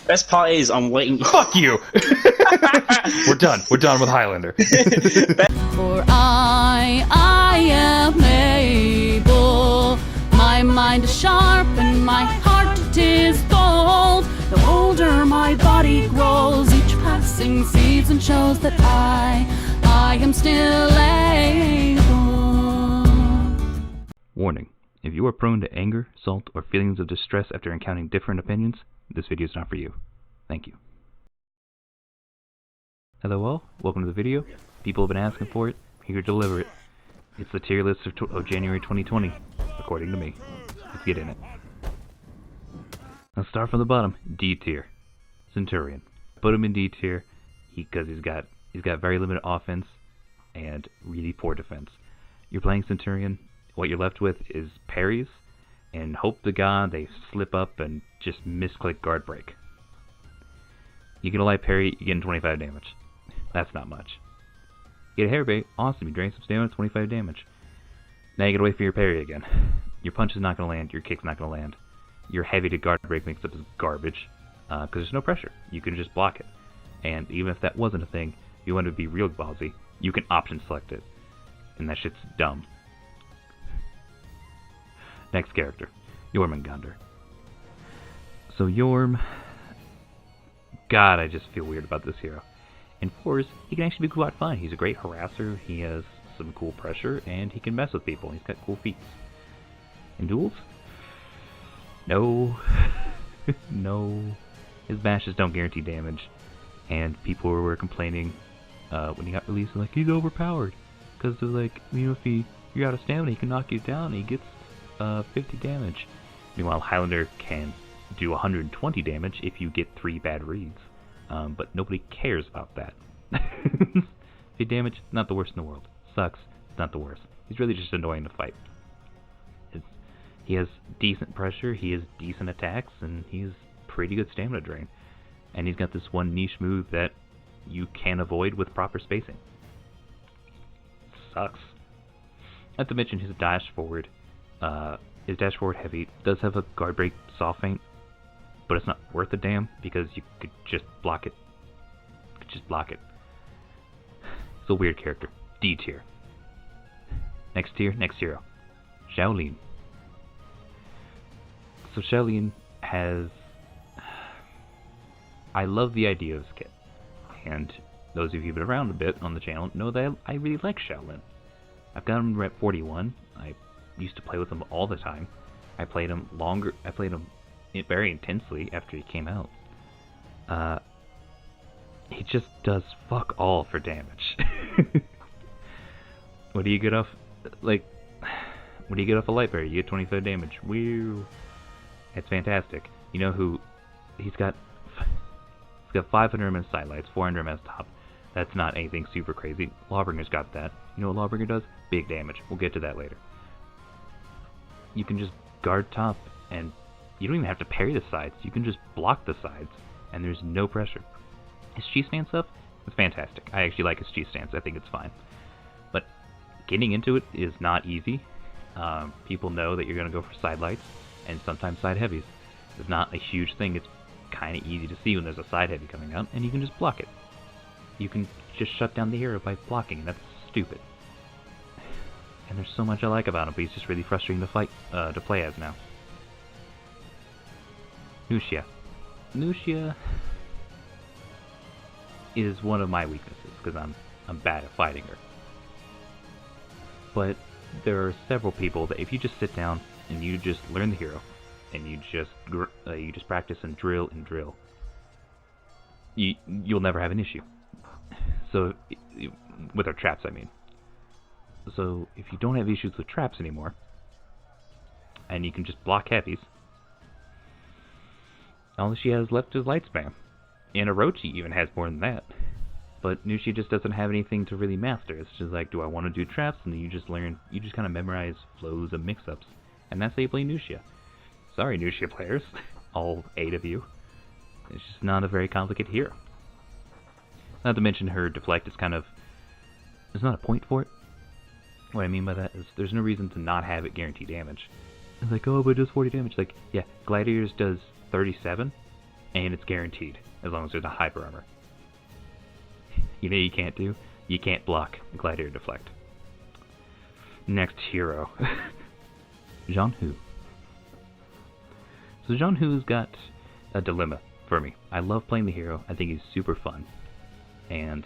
Best part is I'm waiting. Fuck you! We're done. We're done with Highlander. For I am able. My mind is sharp and my heart it is bold. The older my body grows, each passing season shows that I am still able. Warning. If you are prone to anger, salt, or feelings of distress after encountering different opinions, this video is not for you. Thank you. Hello all, welcome to the video. People have been asking for it, I'm here to deliver it. It's the tier list of January 2020, according to me. Let's get in it. Let's start from the bottom. D tier. Centurion. Put him in D tier because he's got very limited offense and really poor defense. You're playing Centurion, what you're left with is parries, and hope to God they slip up and just misclick guard break. You get a light parry, you're getting 25 damage. That's not much. You get a hair bait, awesome, you drain some stamina, 25 damage. Now you gotta wait for your parry again. Your punch is not gonna land, your kick's not gonna land. Your heavy to guard break mix up is garbage, because there's no pressure. You can just block it. And even if that wasn't a thing, if you want to be real ballsy, you can option select it. And that shit's dumb. Next character, Jormungandr. So Jorm, God, I just feel weird about this hero. In fours, he can actually be quite fun. He's a great harasser, he has some cool pressure, and he can mess with people. He's got cool feats. In duels, no, no. His bashes don't guarantee damage, and people were complaining when he got released, like he's overpowered, because they're like, you know, if you're out of stamina, he can knock you down. And he gets 50 damage. Meanwhile, Highlander can do 120 damage if you get 3 bad reads. But nobody cares about that. 50 damage, not the worst in the world. Sucks, not the worst. He's really just annoying to fight. He has decent pressure, he has decent attacks, and he's pretty good stamina drain. And he's got this one niche move that you can avoid with proper spacing. Sucks. Not to mention his dash forward. His dash forward heavy does have a guard break soft feint, but it's not worth a damn because you could just block it. It's a weird character. D tier. Next tier, next hero. Shaolin. So Shaolin has... I love the idea of this kit. And those of you who've been around a bit on the channel know that I really like Shaolin. I've got him at 41. I used to play with him all the time. I played him very intensely after he came out. He just does fuck all for damage. What do you get off? Like, what do you get off a light barrier? You get 25 damage. Woo! It's fantastic. You know who? He's got 500 MS sidelights, 400 MS top. That's not anything super crazy. Lawbringer's got that. You know what Lawbringer does? Big damage. We'll get to that later. You can just guard top, and you don't even have to parry the sides. You can just block the sides, and there's no pressure. His cheese stance up is fantastic. I actually like his cheese stance. I think it's fine. But getting into it is not easy. People know that you're going to go for side lights, and sometimes side heavies. It's not a huge thing. It's kind of easy to see when there's a side heavy coming out, and you can just block it. You can just shut down the hero by blocking, and that's stupid. And there's so much I like about him, but he's just really frustrating to play as now. Nushia. Nushia is one of my weaknesses, because I'm bad at fighting her. But there are several people that if you just sit down and you just learn the hero, and you just practice and drill, you'll never have an issue. So, with our traps, I mean. So, if you don't have issues with traps anymore, and you can just block heavies, all she has left is light spam. And Orochi even has more than that. But Nushia just doesn't have anything to really master. It's just like, do I want to do traps? And then you just kind of memorize flows and mix-ups. And that's how you play Nushia. Sorry, Nushia players. All 8 of you. It's just not a very complicated hero. Not to mention her deflect is kind of... There's not a point for it. What I mean by that is there's no reason to not have it guarantee damage. It's like, oh, but it does 40 damage. Like, yeah, Gladiators does 37, and it's guaranteed as long as there's a hyper armor. You know what you can't do? You can't block Gladiator Deflect. Next hero. Jean-Hu. So Jean-Hu's got a dilemma for me. I love playing the hero. I think he's super fun. And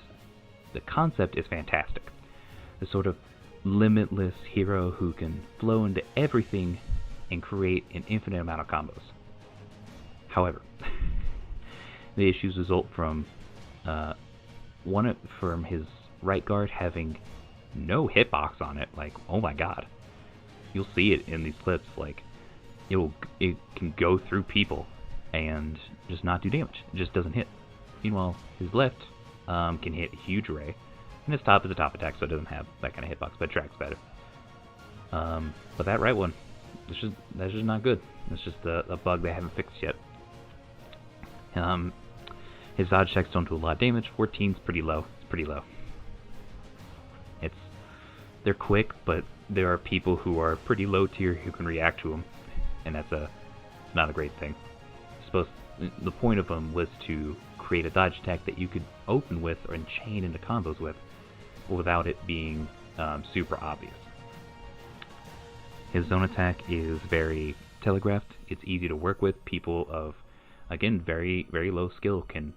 the concept is fantastic. The sort of limitless hero who can flow into everything and create an infinite amount of combos. However, the issues result from from his right guard having no hitbox on it. Like, oh my god, you'll see it in these clips. Like, it can go through people and just not do damage. It just doesn't hit. Meanwhile, his left can hit a huge array, and his top is a top attack, so it doesn't have that kind of hitbox, but it tracks better. But that right one, that's just not good. It's just a bug they haven't fixed yet. His dodge checks don't do a lot of damage. 14's pretty low. It's pretty low. They're quick, but there are people who are pretty low tier who can react to them, and that's not a great thing. The point of them was to create a dodge attack that you could open with or chain into combos with, without it being super obvious. His zone attack is very telegraphed. It's easy to work with. People of, again, very, very low skill can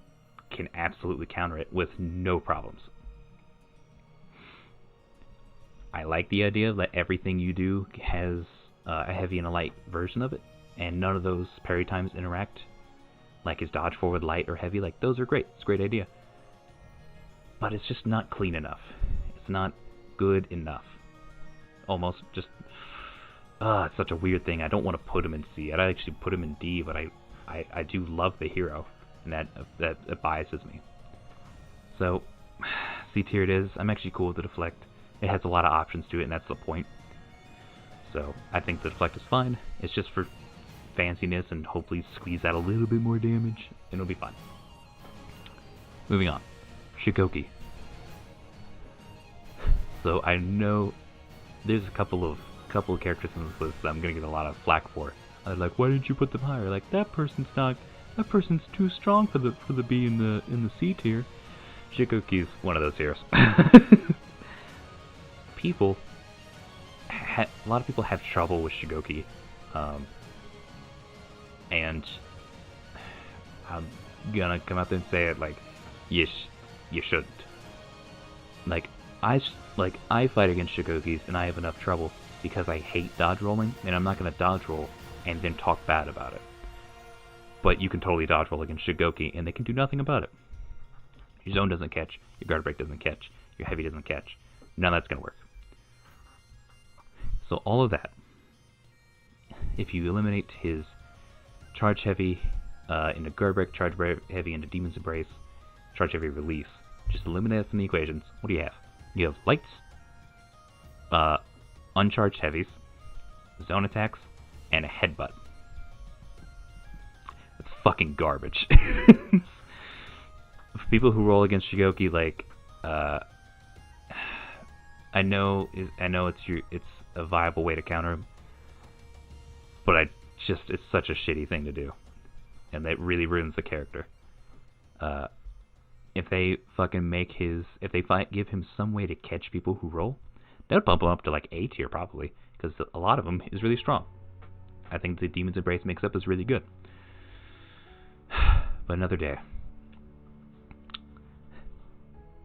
absolutely counter it with no problems. I like the idea that everything you do has a heavy and a light version of it, and none of those parry times interact. Like his dodge forward light or heavy, like those are great. It's a great idea. But it's just not clean enough. It's not good enough. Almost just, it's such a weird thing. I don't want to put him in C. I'd actually put him in D, but I do love the hero, and that biases me. So, C tier it is. I'm actually cool with the deflect. It has a lot of options to it, and that's the point. So, I think the deflect is fine. It's just for fanciness and hopefully squeeze out a little bit more damage, and it'll be fine. Moving on. Shigoki. So, I know there's a couple of characters in this list that I'm going to get a lot of flack for. I'm like, why didn't you put them higher? Like, that person's too strong for the B in the C tier. Shigoki's one of those heroes. A lot of people have trouble with Shigoki, and I'm gonna come out there and say it, like, you shouldn't. Like, I fight against Shigokis and I have enough trouble because I hate dodge rolling, and I'm not gonna dodge roll and then talk bad about it. But you can totally dodge roll against Shigoki, and they can do nothing about it. Your zone doesn't catch, your guard break doesn't catch, your heavy doesn't catch. None of that's gonna work. So all of that, if you eliminate his charge heavy into guard break, charge heavy into demon's embrace, charge heavy release, just eliminate it from the equations, what do you have? You have lights, uncharged heavies, zone attacks, and a headbutt. That's fucking garbage. For people who roll against Shigoki, like, I know it's a viable way to counter him, but it's such a shitty thing to do, and that really ruins the character. If they give him some way to catch people who roll, that would bump him up to like A tier probably, because a lot of them is really strong. I think the Demon's Embrace mix-up is really good. But another day.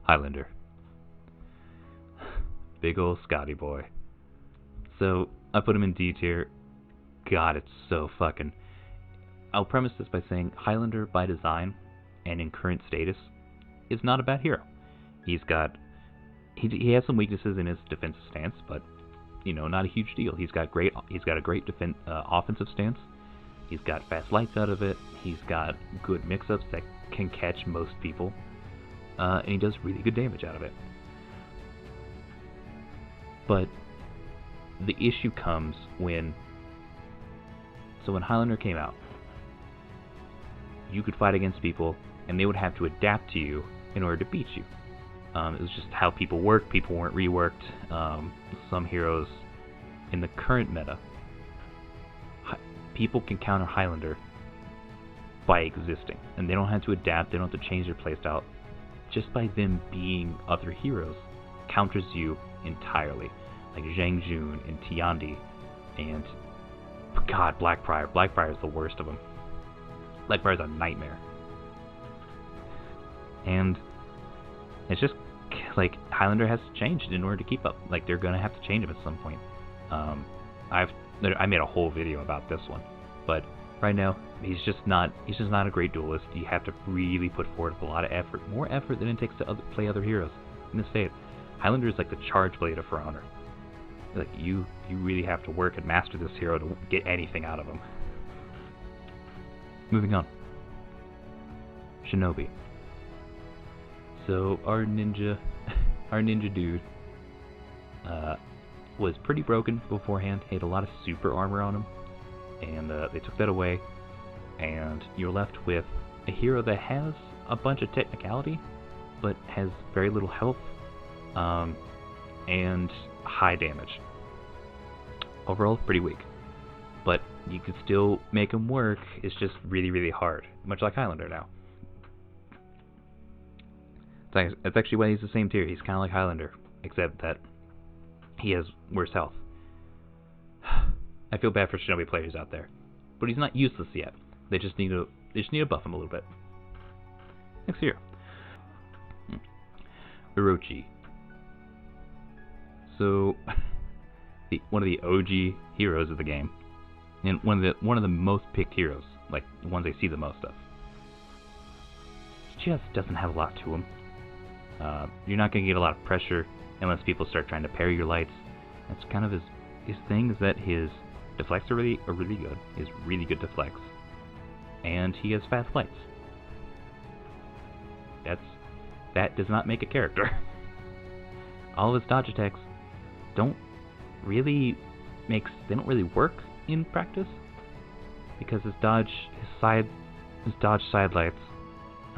Highlander. Big ol' Scotty boy. So, I put him in D tier. God, it's so fucking... I'll premise this by saying Highlander, by design, and in current status, is not a bad hero. He has some weaknesses in his defensive stance, but, not a huge deal. He's got a great offensive stance. He's got fast lights out of it. He's got good mix-ups that can catch most people. And he does really good damage out of it. But the issue comes when Highlander came out, you could fight against people, and they would have to adapt to you in order to beat you. It was just how people work. People weren't reworked. Some heroes in the current meta, people can counter Highlander by existing, and they don't have to adapt, they don't have to change their playstyle. Just by them being other heroes counters you entirely. Like Zhang Jun and Tiandi and God, Blackbriar. Blackbriar is the worst of them. Blackbriar is a nightmare. And it's just like Highlander has to change in order to keep up. Like they're gonna have to change him at some point. I made a whole video about this one, but right now he's just not a great duelist. You have to really put forth a lot of effort, more effort than it takes to play other heroes. I'm gonna say it. Highlander is like the charge blade of For Honor. Like you really have to work and master this hero to get anything out of him. Moving on. Shinobi. So our ninja dude was pretty broken beforehand. He had a lot of super armor on him, and they took that away, and you're left with a hero that has a bunch of technicality, but has very little health, and high damage. Overall, pretty weak. But you can still make him work. It's just really, really hard. Much like Highlander now. That's actually why he's the same tier. He's kind of like Highlander, except that he has worse health. I feel bad for Shinobi players out there, but he's not useless yet. They just need to buff him a little bit. Next hero, Orochi. So, one of the OG heroes of the game, and one of the most picked heroes, like the ones I see the most of. He just doesn't have a lot to him. You're not going to get a lot of pressure unless people start trying to parry your lights. That's kind of his thing, is that his deflects are really good. He has really good deflects. And he has fast lights. That does not make a character. All of his dodge attacks don't really work in practice, because his dodge side lights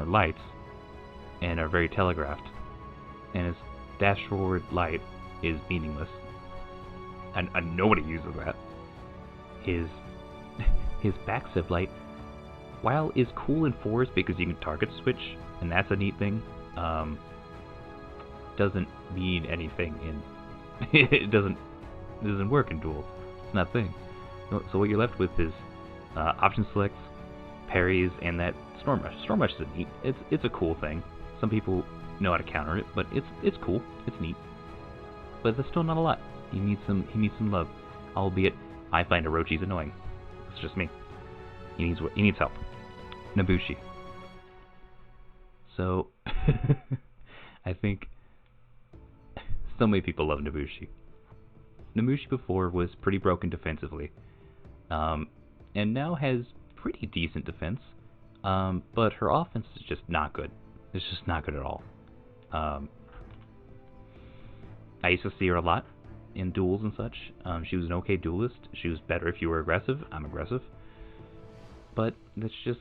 are lights and are very telegraphed, and his dash forward light is meaningless, and nobody uses that. His backstep light, while is cool in 4s because you can target switch, and that's a neat thing, doesn't mean anything in it doesn't work in duels. It's not a thing. So what you're left with is option selects, parries, and that Storm Rush. Storm Rush is neat. It's a cool thing. Some people know how to counter it, but it's cool. It's neat. But there's still not a lot. He needs some love. Albeit, I find Orochi's annoying. It's just me. He needs help. Nobushi. So I think so many people love Nobushi. Nobushi before was pretty broken defensively, and now has pretty decent defense, but her offense is just not good. It's just not good at all. I used to see her a lot in duels and such. She was an okay duelist. She was better if you were aggressive. I'm aggressive. But that's just...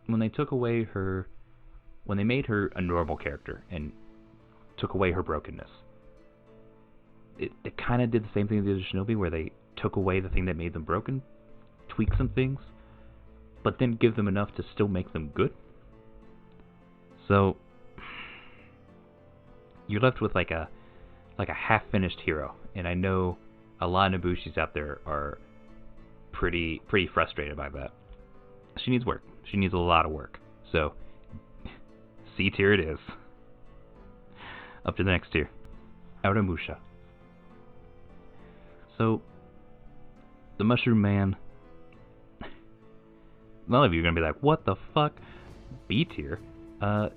when they made her a normal character and took away her brokenness, it kind of did the same thing they did to Shinobi, where they took away the thing that made them broken, tweak some things, but then give them enough to still make them good. So you're left with like a half-finished hero, and I know a lot of Nobushis out there are pretty frustrated by that. She needs work. She needs a lot of work. So C tier it is. Up to the next tier, Auramusha. So the Mushroom Man. None of you are gonna be like, what the fuck? B tier. I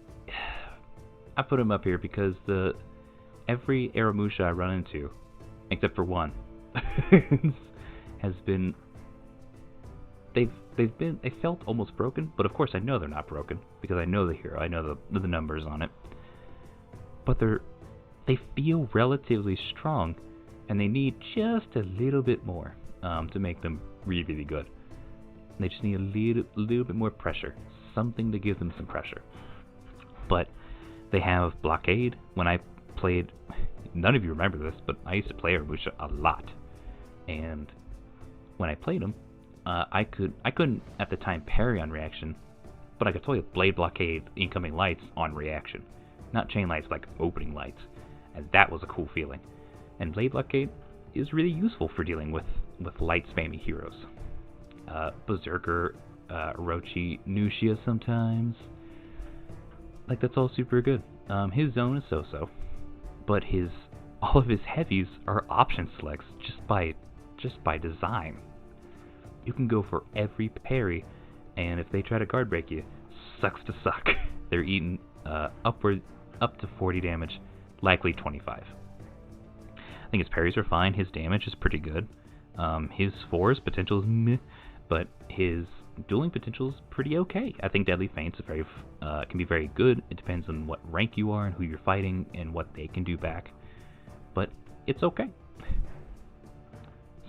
put him up here because every Auramusha I run into, except for one, has been they felt almost broken, but of course I know they're not broken because I know the hero, I know the numbers on it. But they feel relatively strong, and they need just a little bit more to make them really, really good. They just need a little bit more pressure, something to give them some pressure. But they have Blockade. When I played, none of you remember this, but I used to play Auramusha a lot. And when I played him, I couldn't at the time parry on reaction, but I could totally blade blockade incoming lights on reaction. Not chain lights, like opening lights. And that was a cool feeling. And blade blockade is really useful for dealing with light spammy heroes. Berserker, Orochi, Nushia sometimes. Like, that's all super good. His zone is so-so, but all of his heavies are option selects just by design. You can go for every parry, and if they try to guard break you, sucks to suck. They're eating up to 40 damage, likely 25. I think his parries are fine. His damage is pretty good. His force potential is meh, but his dueling potential is pretty okay. I think deadly feints can be very good. It depends on what rank you are and who you're fighting and what they can do back. But it's okay.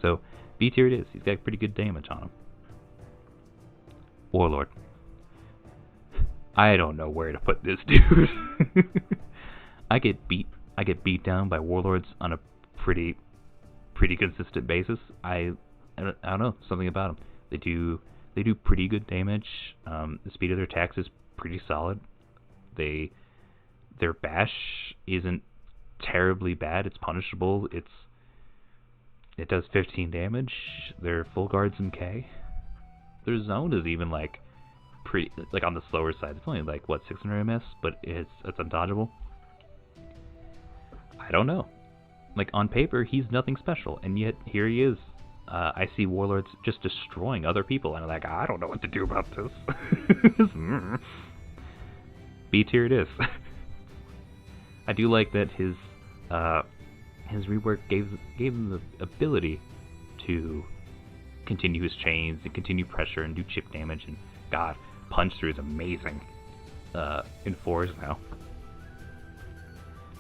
So B tier it is. He's got pretty good damage on him. Warlord. I don't know where to put this dude. I get beat down by warlords on a pretty consistent basis. I don't know, something about them. They do pretty good damage. The speed of their attacks is pretty solid. Their bash isn't terribly bad. It's punishable. It does 15 damage. Their full guard's in K. Their zone is even like on the slower side. It's only like 600 ms, but it's undodgeable. I don't know. Like, on paper, he's nothing special, and yet here he is. I see warlords just destroying other people, and I'm like, I don't know what to do about this. B tier it is. I do like that his rework gave him the ability to continue his chains and continue pressure and do chip damage, and God, punch through is amazing in 4s now.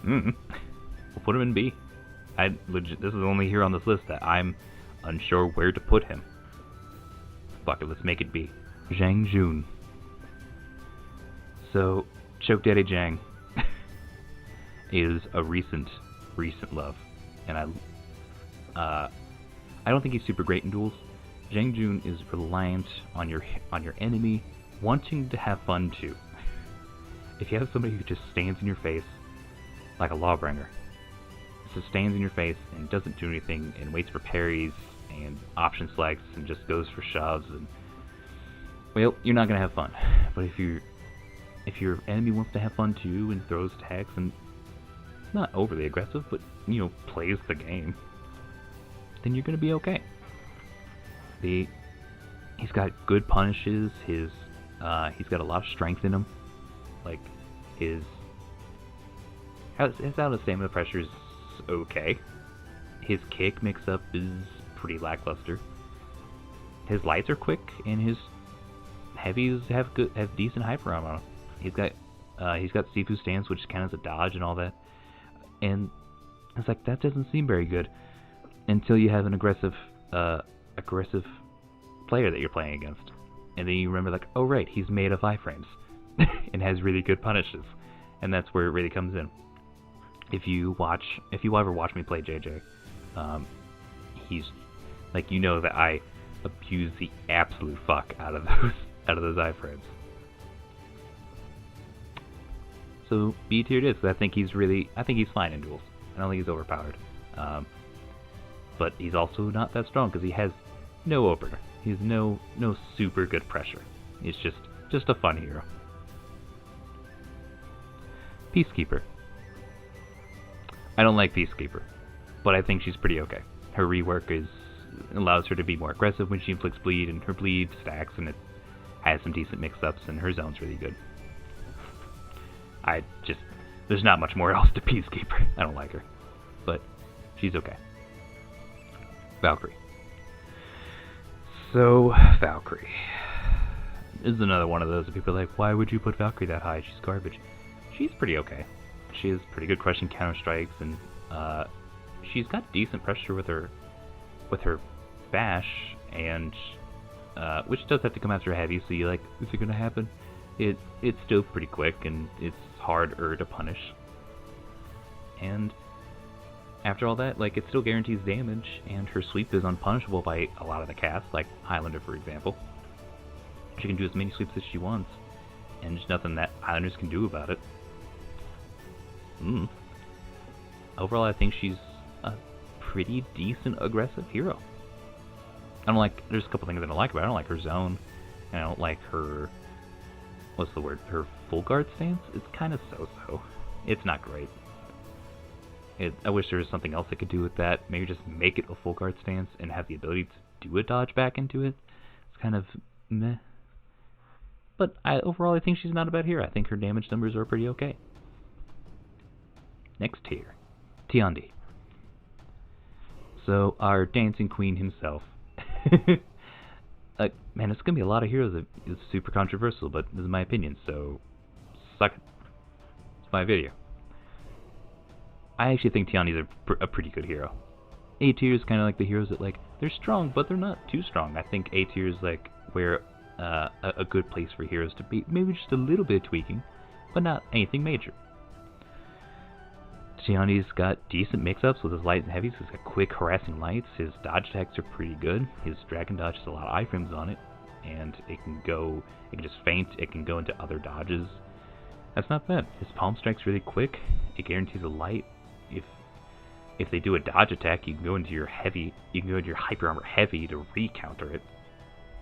We'll put him in B. This is the only hero on this list that I'm unsure where to put him. Fuck it, let's make it B. Zhang Jun. So, Choke Daddy Zhang is a recent love, and I don't think he's super great in duels. Zhang Jun is reliant on your enemy wanting to have fun too. If you have somebody who just stands in your face like a lawbringer, just stands in your face and doesn't do anything and waits for parries and option selects and just goes for shoves, and well, you're not gonna have fun. But if your enemy wants to have fun too and throws attacks and it's not overly aggressive, but plays the game, then you're gonna be okay. He's got good punishes. He's got a lot of strength in him. Like his out of stamina pressure is okay. His kick mix-up is pretty lackluster. His lights are quick, and his heavies have decent hyper armor on him. He's got Sifu stance, which counts as a dodge and all that. And it's like, that doesn't seem very good until you have an aggressive player that you're playing against, and then you remember, like, oh right, he's made of iframes and has really good punishes, and that's where it really comes in. If you ever watch me play JJ, he's like, that I abuse the absolute fuck out of those iframes. So B tier it is. I think he's fine in duels. I don't think he's overpowered, but he's also not that strong because he has no opener. He's no super good pressure. He's just a fun hero. Peacekeeper. I don't like Peacekeeper, but I think she's pretty okay. Her rework allows her to be more aggressive when she inflicts bleed, and her bleed stacks, and it has some decent mix-ups, and her zone's really good. There's not much more else to Peacekeeper. I don't like her, but she's okay. Valkyrie. So, Valkyrie. This is another one of those that people are like, why would you put Valkyrie that high? She's garbage. She's pretty okay. She has pretty good crushing counter strikes, and she's got decent pressure with her bash, and which does have to come after heavy. So you're like, is it gonna happen? It's still pretty quick, and it's harder to punish. And after all that, like, it still guarantees damage, and her sweep is unpunishable by a lot of the casts, like Highlander, for example. She can do as many sweeps as she wants, and there's nothing that Highlanders can do about it. Overall, I think she's a pretty decent aggressive hero. There's a couple things I don't like about her. I don't like her zone, and I don't like her, what's the word, her full guard stance. It's kind of so-so. It's not great. I wish there was something else I could do with that. Maybe just make it a full guard stance and have the ability to do a dodge back into it. It's kind of meh. But overall, I think she's not a bad hero. I think her damage numbers are pretty okay. Next tier, Tiandi. So, our dancing queen himself. Man, it's going to be a lot of heroes that is super controversial, but this is my opinion, so suck it. It's my video. I actually think Tiandi's a pretty good hero. A tier is kind of like the heroes that, like, they're strong, but they're not too strong. I think A tier is, like, where a good place for heroes to be. Maybe just a little bit of tweaking, but not anything major. Tiandi's got decent mix-ups with his light and heavies. He's got quick, harassing lights. His dodge attacks are pretty good. His dragon dodge has a lot of iframes on it, and it can just feint. It can go into other dodges. That's not bad. His palm strike's really quick. It guarantees a light. If they do a dodge attack, you can go into your heavy. You can go into your hyper armor heavy to re-counter it.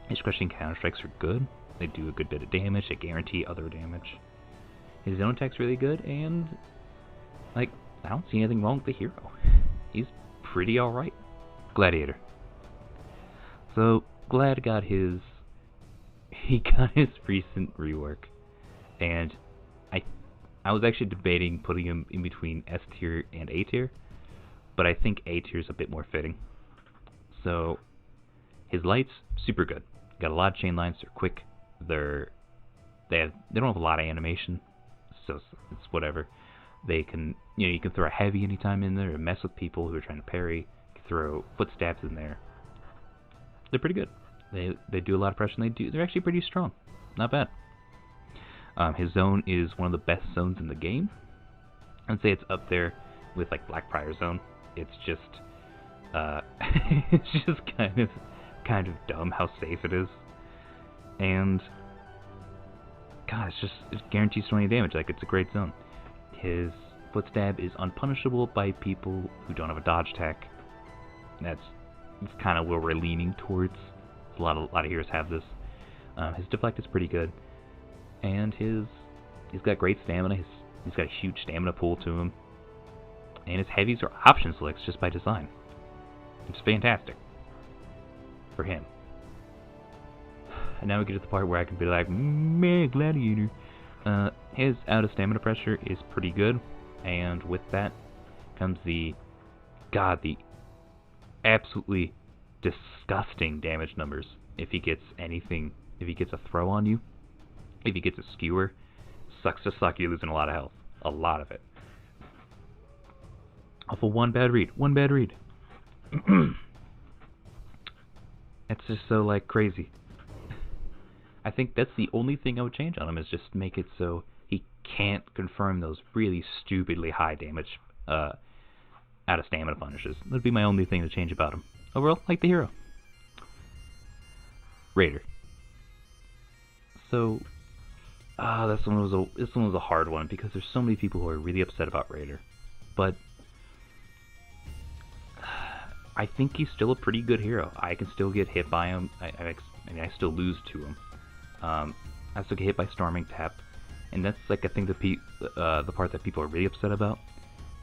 His crushing counter strikes are good. They do a good bit of damage. They guarantee other damage. His zone attack's really good, and like, I don't see anything wrong with the hero. He's pretty alright. Gladiator. So, Glad got his recent rework, and I was actually debating putting him in between S tier and A tier, but I think A tier is a bit more fitting. So, his lights, super good. Got a lot of chain lines, they're quick, they don't have a lot of animation, so it's whatever. They can, you can throw a heavy anytime in there, or mess with people who are trying to parry. You can throw footsteps in there. They're pretty good. They do a lot of pressure, and they're actually pretty strong. Not bad. His zone is one of the best zones in the game. I'd say it's up there with like Blackbriar zone. It's just, it's just kind of dumb how safe it is. And God, it guarantees 20 damage. Like, it's a great zone. His footstab is unpunishable by people who don't have a dodge attack. It's kind of where we're leaning towards. A lot of heroes have this. His deflect is pretty good, and he's got great stamina. He's got a huge stamina pool to him, and his heavies are option selects just by design. It's fantastic for him. And now we get to the part where I can be like, man, Gladiator. His out of stamina pressure is pretty good, and with that comes the absolutely disgusting damage numbers. If he gets a throw on you, if he gets a skewer, sucks to suck, you're losing a lot of health. A lot of it. Off of one bad read. It's just so, like, crazy. I think that's the only thing I would change on him, is just make it so he can't confirm those really stupidly high damage out of stamina punishes. That'd be my only thing to change about him. Overall, like the hero. Raider. So, this one was a hard one because there's so many people who are really upset about Raider, but I think he's still a pretty good hero. I can still get hit by him. I still lose to him. I still get hit by Storming Tap, and that's like I think the part that people are really upset about.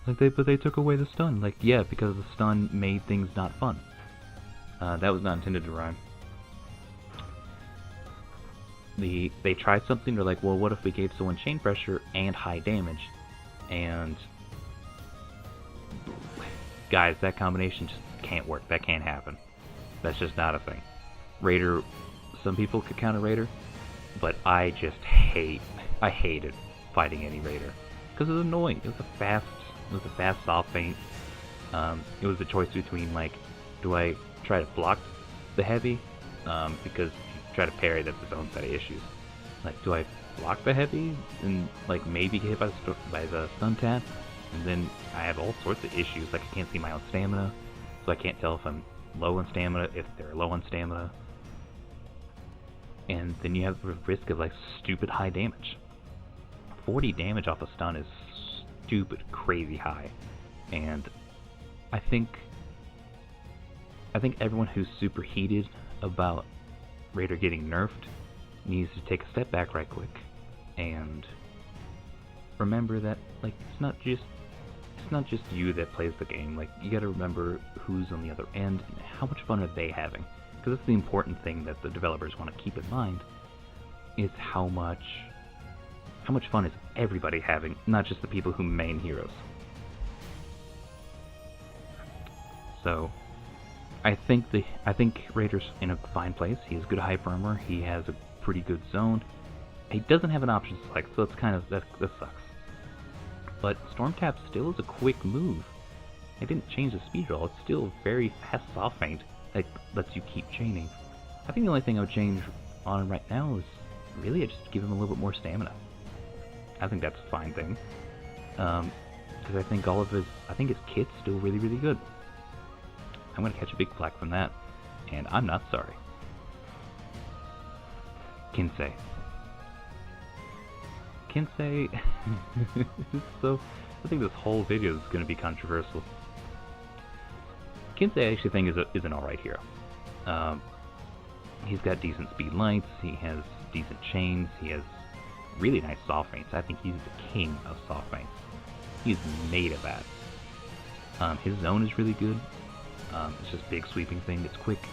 Like but they took away the stun. Like, yeah, because the stun made things not fun. That was not intended to rhyme. They tried something. They're like, well, what if we gave someone chain pressure and high damage? And guys, that combination just can't work. That can't happen. That's just not a thing. Raider, some people could counter Raider, but I hated fighting any Raider because it was annoying. It was a fast soft feint. It was a choice between, like, do I try to block the heavy? Because if you try to parry, that's its own set of issues. Like, do I block the heavy and, like, maybe get hit by the stun tap? And then I have all sorts of issues, like I can't see my own stamina, so I can't tell if I'm low on stamina, if they're low on stamina. And then you have the risk of like stupid high damage. 40 damage off a stun is stupid, crazy high. And I think everyone who's super heated about Raider getting nerfed needs to take a step back right quick and remember that like it's not just you that plays the game. Like, you gotta remember who's on the other end and how much fun are they having, because that's the important thing that the developers want to keep in mind, is how much fun is everybody having, not just the people who main heroes. So I think Raider's in a fine place. He has good hyper armor, he has a pretty good zone. He doesn't have an option select, so it's kind of that sucks. But Storm Tap still is a quick move. It didn't change the speed at all. It's still a very fast soft feint that lets you keep chaining. I think the only thing I would change on him right now is really just give him a little bit more stamina. I think that's a fine thing. Because I think his kit's still really, really good. I'm gonna catch a big flack from that, and I'm not sorry. Kinsei. So, I think this whole video is going to be controversial. Kinsei I actually think is an alright hero. He's got decent speed lights, he has decent chains, he has really nice soft feints. I think he's the king of soft feints. He's made of that. His zone is really good. It's just big sweeping thing that's quick.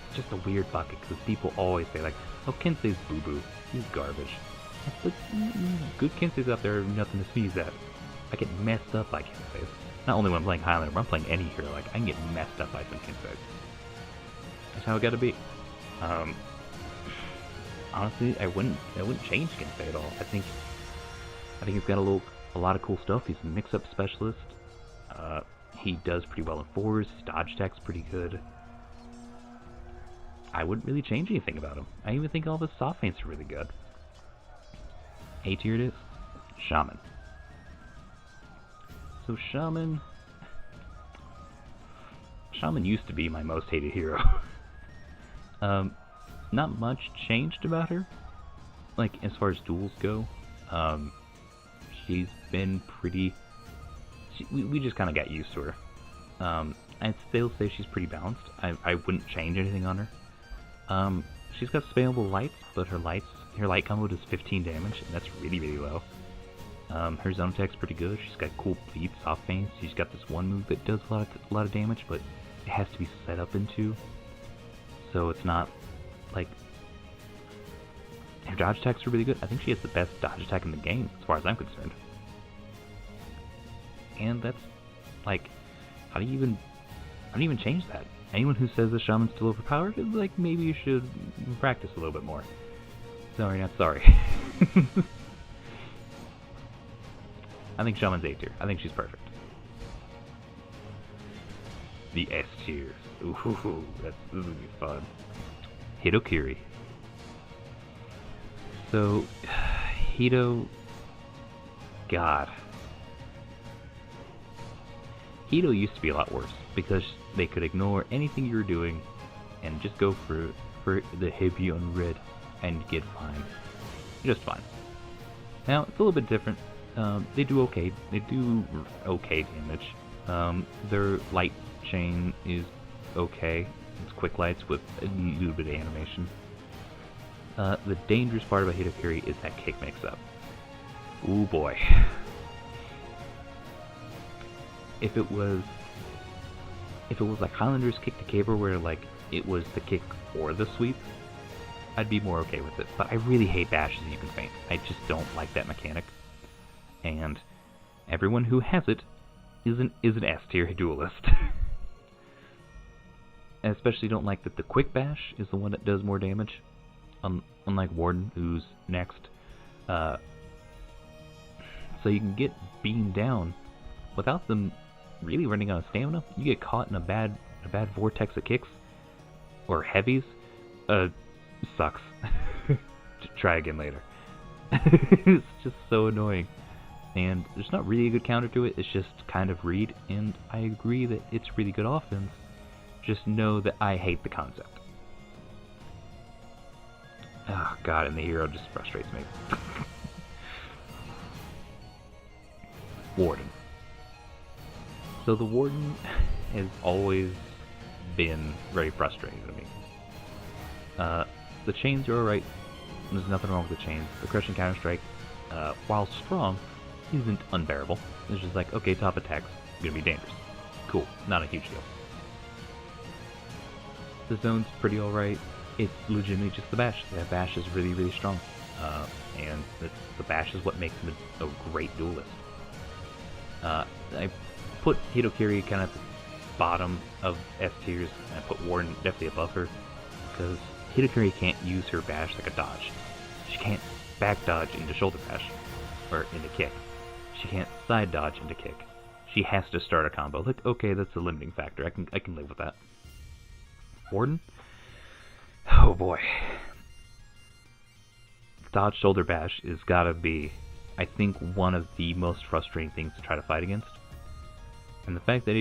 It's just a weird bucket because people always say like, oh, Kinsei's boo-boo, he's garbage. But good Kinseis out there are nothing to sneeze at. I get messed up by Kinseis. Not only when I'm playing Highlander, but I'm playing any hero, like I can get messed up by some Kinseis. That's how it gotta be. Honestly, I wouldn't change Kinsei at all. I think he's got a lot of cool stuff. He's a mix-up specialist. He does pretty well in 4s. His dodge attack's pretty good. I wouldn't really change anything about him. I even think all of his soft feints are really good. A tier it is. Shaman. So Shaman used to be my most hated hero. Not much changed about her. Like, as far as duels go. She's been pretty... we just kind of got used to her. I'd still say she's pretty balanced. I wouldn't change anything on her. She's got spammable lights, but her light combo does 15 damage, and that's really, really low. Her zone attack's pretty good. She's got cool beats, soft feints. She's got this one move that does a lot of damage, but it has to be set up into. So it's not like... Her dodge attacks are really good. I think she has the best dodge attack in the game, as far as I'm concerned. And that's like, how do you even change that? Anyone who says the Shaman's still overpowered is like, maybe you should practice a little bit more. Sorry, not sorry. I think Shaman's A tier. I think she's perfect. The S tiers. Ooh, this is gonna be fun. Hitokiri. So, Hito... God. Hito used to be a lot worse, because they could ignore anything you were doing and just go for the heavy on red and get fine. Just fine. Now, it's a little bit different. They do okay. They do okay damage. Their light chain is okay. It's quick lights with a little bit of animation. The dangerous part about Hitokiri is that kick mix-up. Ooh boy. If it was like Highlander's kick to caber, where like it was the kick or the sweep, I'd be more okay with it. But I really hate bashes you can feint. I just don't like that mechanic. And everyone who has it is an S tier duelist. I especially don't like that the quick bash is the one that does more damage. Unlike Warden, who's next. So you can get beamed down without them really running out of stamina. You get caught in a bad vortex of kicks or heavies. Sucks. Try again later. It's just so annoying. And there's not really a good counter to it, it's just kind of read, and I agree that it's really good offense. Just know that I hate the concept. Oh god, and the hero just frustrates me. Warden. So the Warden has always been very frustrating to me. The chains are alright. There's nothing wrong with the chains. The crushing counter-strike, while strong, isn't unbearable. It's just like, okay, top attack's gonna be dangerous. Cool, not a huge deal. The zone's pretty alright. It's legitimately just the bash. That bash is really, really strong. And the bash is what makes him a great duelist. I put Hitokiri kind of at the bottom of S tiers, and I put Warden definitely above her, because Hitokiri can't use her bash like a dodge. She can't back dodge into shoulder bash, or into kick. She can't side dodge into kick. She has to start a combo. Like, okay, that's a limiting factor. I can live with that. Warden? Oh boy. Dodge shoulder bash is gotta be, I think, one of the most frustrating things to try to fight against. And the fact that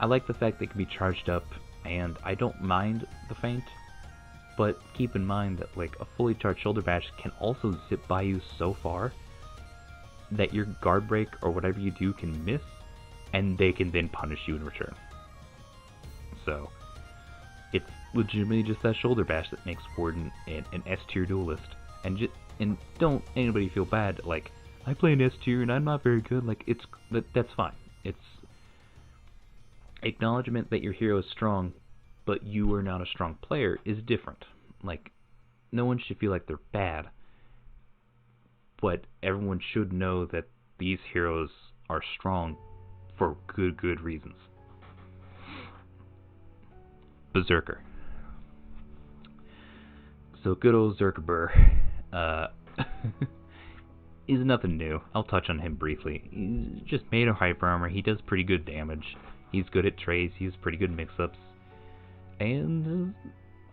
I like the fact that it can be charged up, and I don't mind the feint, but keep in mind that like a fully charged shoulder bash can also zip by you so far that your guard break or whatever you do can miss, and they can then punish you in return. So it's legitimately just that shoulder bash that makes Warden an S tier duelist. And don't anybody feel bad, like, I play an S tier and I'm not very good. Like, that's fine. It's acknowledgement that your hero is strong, but you are not a strong player is different. Like, no one should feel like they're bad, but everyone should know that these heroes are strong for good reasons. Berserker. So good old Zerkabur is nothing new. I'll touch on him briefly. He's just made of hyper armor. He does pretty good damage. He's good at trades. He has pretty good mix-ups. And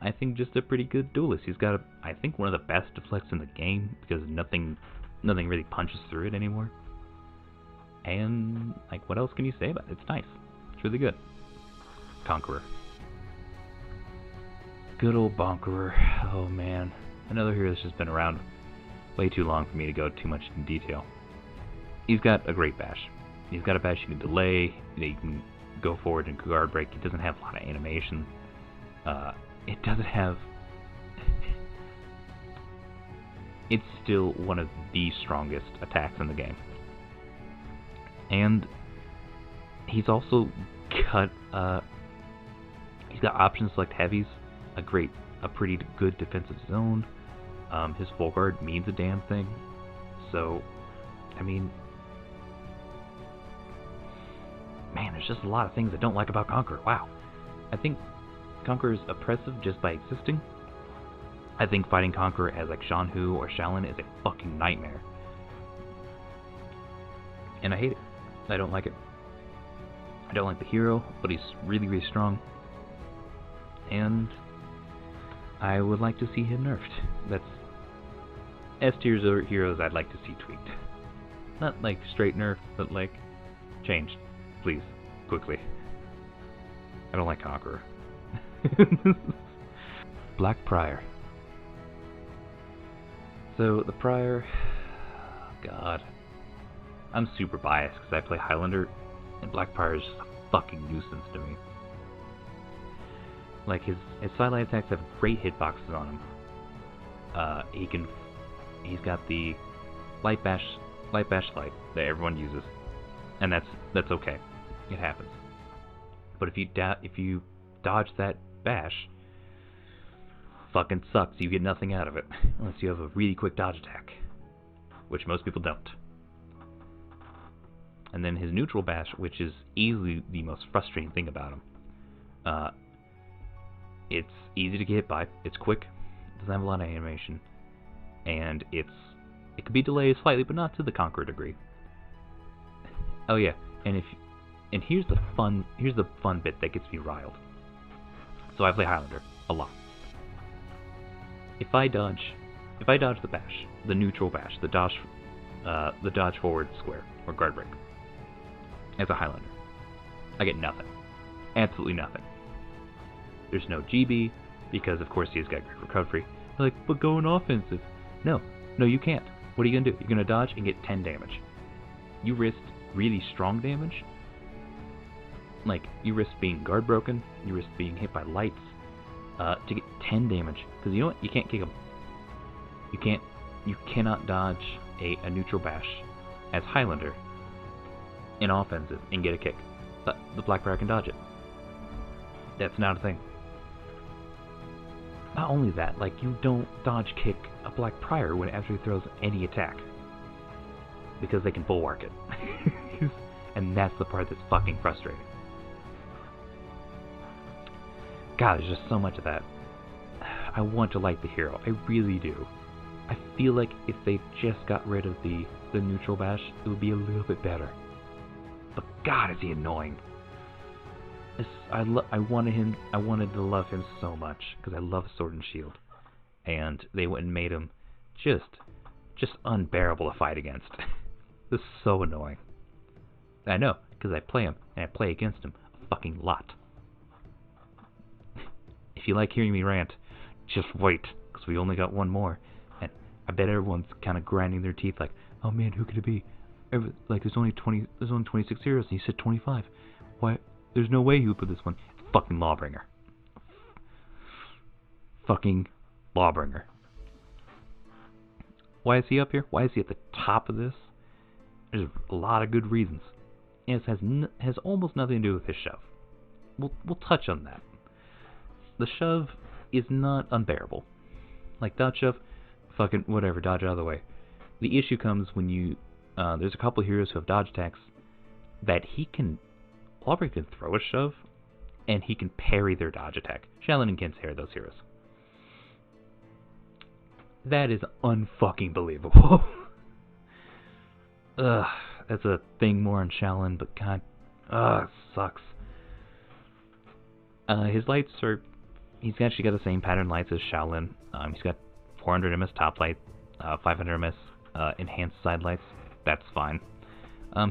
I think just a pretty good duelist. He's got, I think, one of the best deflects in the game, because nothing really punches through it anymore. And, like, what else can you say about it? It's nice. It's really good. Conqueror. Good old Bonkerer. Oh man. Another hero that's just been around way too long for me to go too much in detail. He's got a great bash. He's got a bash you can delay, you can go forward and guard break. It doesn't have a lot of animation. It doesn't have... It's still one of the strongest attacks in the game. And he's also got options to select heavies, a pretty good defensive zone. His full guard means a damn thing. So, I mean, man, there's just a lot of things I don't like about Conqueror. Wow. I think Conqueror is oppressive just by existing. I think fighting Conqueror as like Shanhu or Shaolin is a fucking nightmare. And I hate it. I don't like it. I don't like the hero, but he's really, really strong. And I would like to see him nerfed. That's S-tier heroes I'd like to see tweaked. Not like straight nerf, but like changed. Please, quickly. I don't like Conqueror. Black Prior. So the Prior, God, I'm super biased because I play Highlander, and Black Prior is just a fucking nuisance to me. Like his sideline attacks have great hitboxes on him. He's got the light bash that everyone uses, and that's okay. It happens. But if you dodge that bash, fucking sucks. You get nothing out of it unless you have a really quick dodge attack, which most people don't. And then his neutral bash, which is easily the most frustrating thing about him. It's easy to get hit by. It's quick. It doesn't have a lot of animation, and it could be delayed slightly, but not to the Conqueror degree. Oh yeah, and here's the fun bit that gets me riled. So I play Highlander a lot. If I if I dodge the bash, the neutral bash, the dodge forward square, or guard break, as a Highlander, I get nothing. Absolutely nothing. There's no GB, because of course he's got great recovery. Like, but going offensive. No, you can't. What are you going to do? You're going to dodge and get 10 damage. You risk really strong damage. Like, you risk being guard broken, you risk being hit by lights, to get 10 damage. Because you know what? You can't kick him. You cannot dodge a neutral bash as Highlander in offensive and get a kick. The Black Briar can dodge it. That's not a thing. Not only that, like, you don't dodge kick a Black Prior when it actually throws any attack. Because they can bulwark it. And that's the part that's fucking frustrating. God, there's just so much of that. I want to like the hero. I really do. I feel like if they just got rid of the neutral bash, it would be a little bit better. But God, is he annoying. I wanted to love him so much, because I love Sword and Shield. And they went and made him just unbearable to fight against. This is so annoying. I know, because I play him, and I play against him a fucking lot. If you like hearing me rant, just wait, because we only got one more. And I bet everyone's kind of grinding their teeth like, oh man, who could it be? Like, there's only 26 heroes, and he said 25. Why? There's no way he would put this one. Fucking Lawbringer. Fucking Lawbringer. Why is he up here? Why is he at the top of this? There's a lot of good reasons. And it has almost nothing to do with his shove. We'll touch on that. The shove is not unbearable. Like, dodge shove, fucking whatever, dodge out of the way. The issue comes when you, there's a couple heroes who have dodge attacks that Lawbringer can throw a shove, and he can parry their dodge attack. Shaolin and Ken's those heroes. That is unfucking believable. Ugh, that's a thing more on Shaolin, but God, it sucks. His lights are, he's actually got the same pattern lights as Shaolin. He's got 400 ms top light, 500 ms enhanced side lights. That's fine.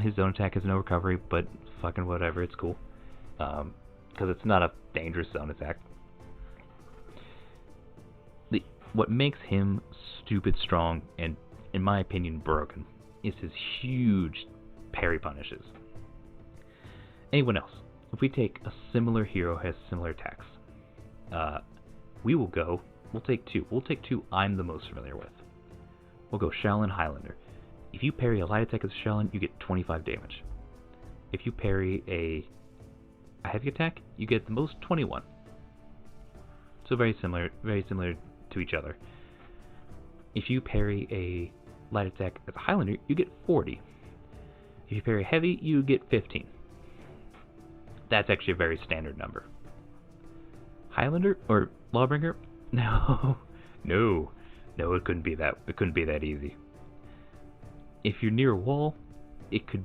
His zone attack has no recovery, but fucking whatever, it's cool. Because it's not a dangerous zone attack. What makes him stupid strong and, in my opinion, broken is his huge parry punishes. Anyone else, if we take a similar hero who has similar attacks, we'll take two. We'll take two I'm the most familiar with. We'll go Shaolin Highlander. If you parry a light attack as Shaolin, you get 25 damage. If you parry a heavy attack, you get the most 21. So very similar to each other. If you parry a light attack as a Highlander, you get 40. If you parry heavy, you get 15. That's actually a very standard number. Highlander or Lawbringer? No, it couldn't be that. It couldn't be that easy. If you're near a wall, it could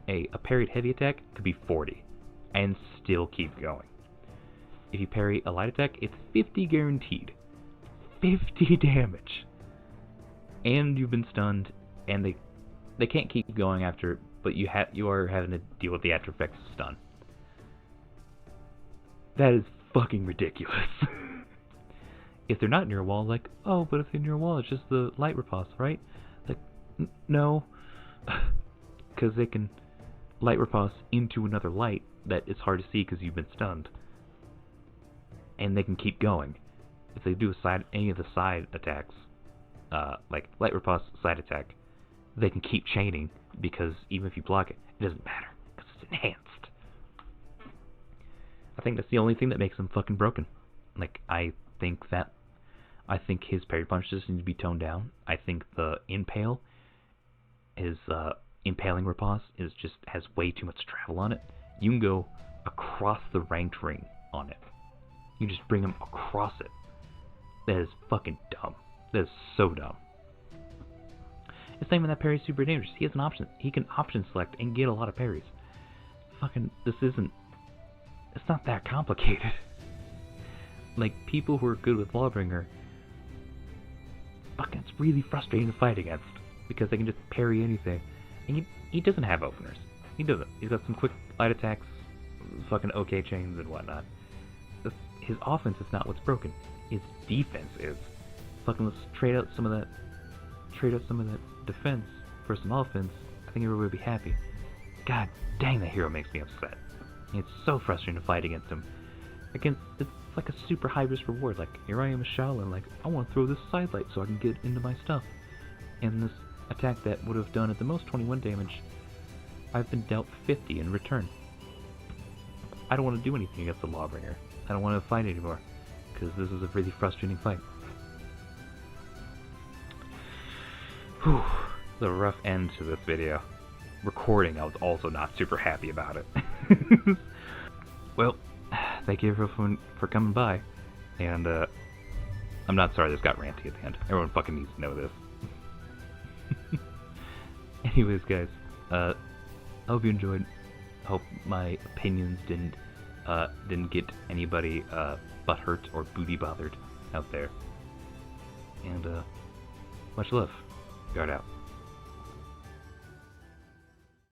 a parried heavy attack could be 40, and still keep going. If you parry a light attack, it's 50 guaranteed. 50 damage. And you've been stunned, and they can't keep going after, but you are having to deal with the after effects of stun. That is fucking ridiculous. If they're not near a wall, like, oh, but if they're near a wall, it's just the light riposte, right? Like, no. Because they can light riposte into another light that is hard to see because you've been stunned. And they can keep going. If they do any of the side attacks, like light riposte side attack, they can keep chaining because even if you block it, it doesn't matter because it's enhanced. I think that's the only thing that makes him fucking broken. Like, I think his parry punches need to be toned down. I think the impale, his impaling riposte has way too much travel on it. You can go across the ranked ring on it. You just bring him across it. That is fucking dumb. That is so dumb. It's not even that parry's super dangerous. He has an option. He can option select and get a lot of parries. Fucking, it's not that complicated. Like, people who are good with Lawbringer it's really frustrating to fight against because they can just parry anything. And he doesn't have openers. He doesn't. He's got some quick light attacks, fucking OK chains and whatnot. His offense is not what's broken. His defense is. Fucking let's trade out some of that defense for some offense. I think everybody would be happy. God dang, that hero makes me upset. It's so frustrating to fight against him. It's like a super high risk reward. Like, here I am a Shaolin, like, I want to throw this sidelight so I can get into my stuff. And this attack that would have done at the most 21 damage, I've been dealt 50 in return. I don't want to do anything against the Lawbringer. I don't want to fight anymore, because this is a really frustrating fight. Whew, it's a rough end to this video. Recording, I was also not super happy about it. Well, thank you everyone for coming by, and I'm not sorry this got ranty at the end. Everyone fucking needs to know this. Anyways, guys, I hope you enjoyed. Hope my opinions didn't get anybody butthurt or booty bothered out there. And much love. Guard out.